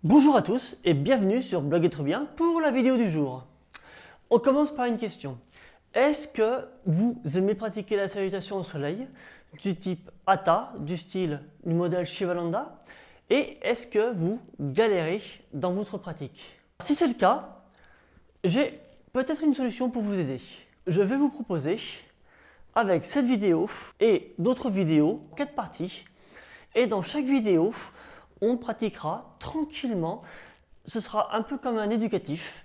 Bonjour à tous et bienvenue sur Blog Être Bien pour la vidéo du jour. On commence par une question. Est-ce que vous aimez pratiquer la salutation au soleil du type Hatha, du style du modèle Shivananda? Et est-ce que vous galérez dans votre pratique? Si c'est le cas, j'ai peut-être une solution pour vous aider. Je vais vous proposer, avec cette vidéo et d'autres vidéos, 4 parties, et dans chaque vidéo, on pratiquera tranquillement. Ce sera un peu comme un éducatif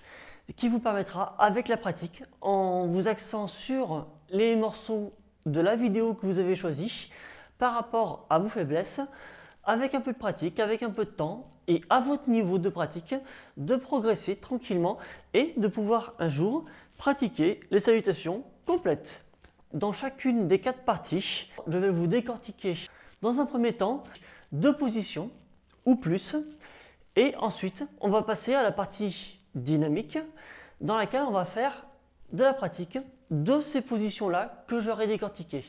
qui vous permettra, avec la pratique, en vous axant sur les morceaux de la vidéo que vous avez choisi par rapport à vos faiblesses, avec un peu de pratique, avec un peu de temps et à votre niveau de pratique, de progresser tranquillement et de pouvoir un jour pratiquer les salutations complètes. Dans chacune des 4 parties, je vais vous décortiquer dans un premier temps 2 positions ou plus, et ensuite on va passer à la partie dynamique dans laquelle on va faire de la pratique de ces positions-là que j'aurai décortiquées.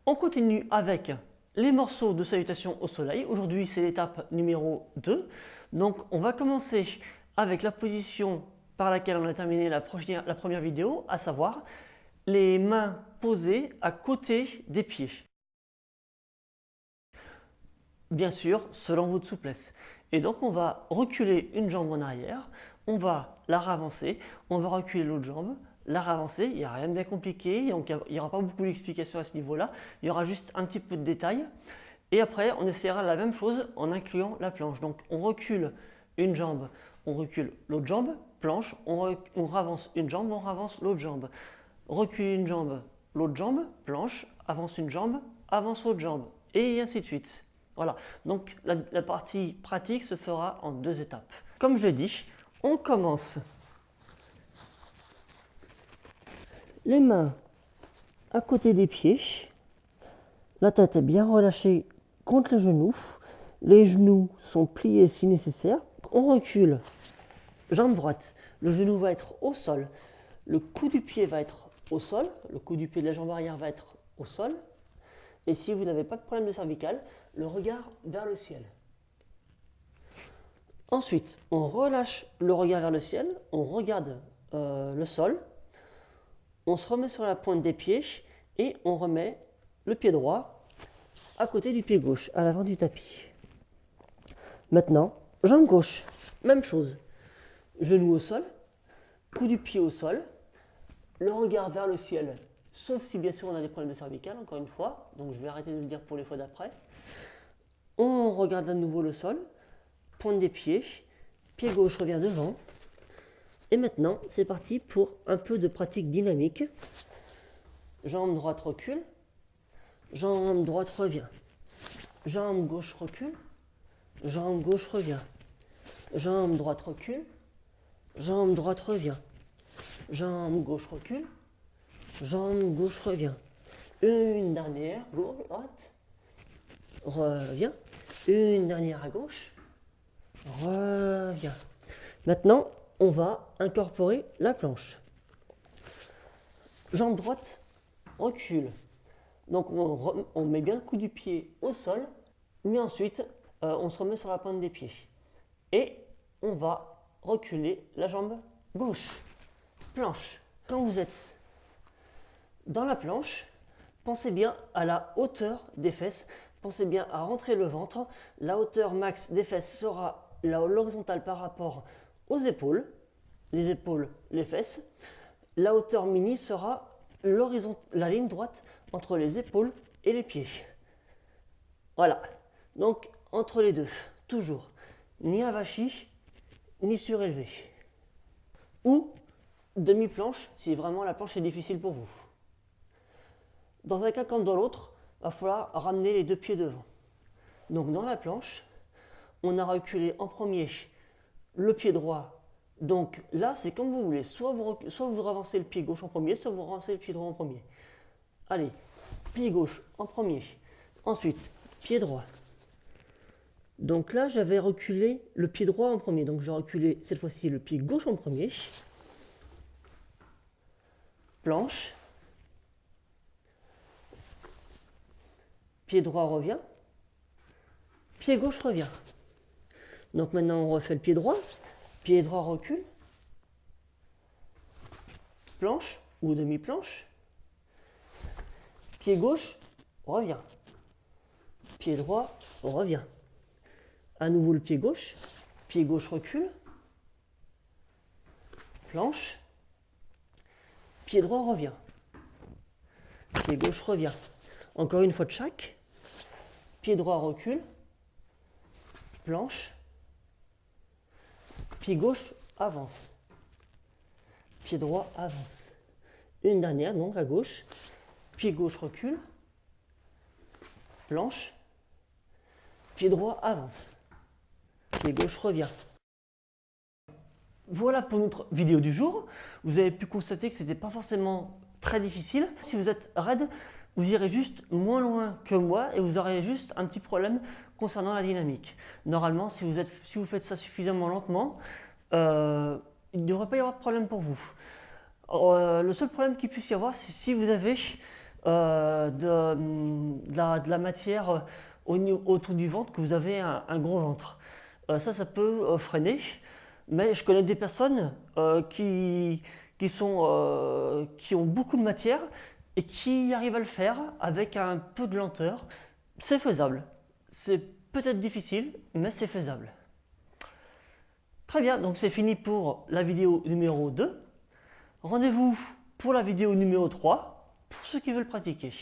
On continue avec les morceaux de salutation au soleil. Aujourd'hui c'est l'étape numéro 2. Donc on va commencer avec la position par laquelle on a terminé la première vidéo, à savoir les mains posées à côté des pieds. Bien sûr, selon votre souplesse. Et donc on va reculer une jambe en arrière, on va la ravancer, on va reculer l'autre jambe, la ravancer, il n'y a rien de bien compliqué, donc il n'y aura pas beaucoup d'explications à ce niveau-là, il y aura juste un petit peu de détails. Et après, on essaiera la même chose en incluant la planche. Donc on recule une jambe, on recule l'autre jambe, planche, on ravance une jambe, on ravance l'autre jambe. Recule une jambe, l'autre jambe, planche, avance une jambe, avance l'autre jambe, et ainsi de suite. Voilà, donc la partie pratique se fera en 2 étapes. Comme je l'ai dit, on commence les mains à côté des pieds, la tête est bien relâchée contre les genoux sont pliés si nécessaire. On recule, jambe droite, le genou va être au sol, le cou du pied va être au sol, le cou du pied de la jambe arrière va être au sol. Et si vous n'avez pas de problème de cervical, le regard vers le ciel. Ensuite, on relâche le regard vers le ciel, on regarde le sol, on se remet sur la pointe des pieds et on remet le pied droit à côté du pied gauche, à l'avant du tapis. Maintenant, jambe gauche, même chose. Genou au sol, cou du pied au sol, le regard vers le ciel, sauf si bien sûr on a des problèmes de cervical, encore une fois, donc je vais arrêter de le dire pour les fois d'après. On regarde à nouveau le sol, pointe des pieds, pied gauche revient devant. Et maintenant, c'est parti pour un peu de pratique dynamique. Jambe droite recule, jambe droite revient, jambe gauche recule, jambe gauche revient, jambe droite recule, jambe droite revient, jambe gauche recule, jambe gauche revient. Une dernière, droite, revient, une dernière à gauche, revient. Maintenant, on va incorporer la planche. Jambe droite, recule. Donc on met bien le coup du pied au sol, mais ensuite on se remet sur la pointe des pieds. Et on va reculer la jambe gauche. Planche. Quand vous êtes dans la planche, pensez bien à la hauteur des fesses. Pensez bien à rentrer le ventre. La hauteur max des fesses sera l'horizontale par rapport aux épaules. Les épaules, les fesses. La hauteur mini sera la ligne droite entre les épaules et les pieds. Voilà. Donc, entre les deux, toujours, ni avachi, ni surélevé. Ou demi-planche, si vraiment la planche est difficile pour vous. Dans un cas comme dans l'autre, il va falloir ramener les 2 pieds devant. Donc, dans la planche, on a reculé en premier le pied droit. Donc là, c'est comme vous voulez. Soit vous ravancez le pied gauche en premier, soit vous ravancez le pied droit en premier. Allez, pied gauche en premier. Ensuite, pied droit. Donc là, j'avais reculé le pied droit en premier. Donc je vais reculer cette fois-ci le pied gauche en premier. Planche. Pied droit revient. Pied gauche revient. Donc maintenant on refait le pied droit. Pied droit recule. Planche ou demi-planche. Pied gauche, revient. Pied droit, revient. À nouveau le pied gauche recule. Planche. Pied droit revient. Pied gauche revient. Encore une fois de chaque. Pied droit recule. Planche. Pied gauche avance. Pied droit avance. Une dernière, donc à gauche. Pied gauche recule. Planche. Pied droit avance. Pied gauche revient. Voilà pour notre vidéo du jour. Vous avez pu constater que ce n'était pas forcément très difficile. Si vous êtes raide, vous irez juste moins loin que moi et vous aurez juste un petit problème concernant la dynamique. Normalement, si vous faites ça suffisamment lentement, il ne devrait pas y avoir de problème pour vous. Le seul problème qu'il puisse y avoir, c'est si vous avez de la matière autour du ventre, que vous avez un gros ventre. Ça peut freiner. Mais je connais des personnes qui ont beaucoup de matière et qui arrivent à le faire avec un peu de lenteur. C'est faisable. C'est peut-être difficile, mais c'est faisable. Très bien, donc c'est fini pour la vidéo numéro 2. Rendez-vous pour la vidéo numéro 3 pour ceux qui veulent pratiquer.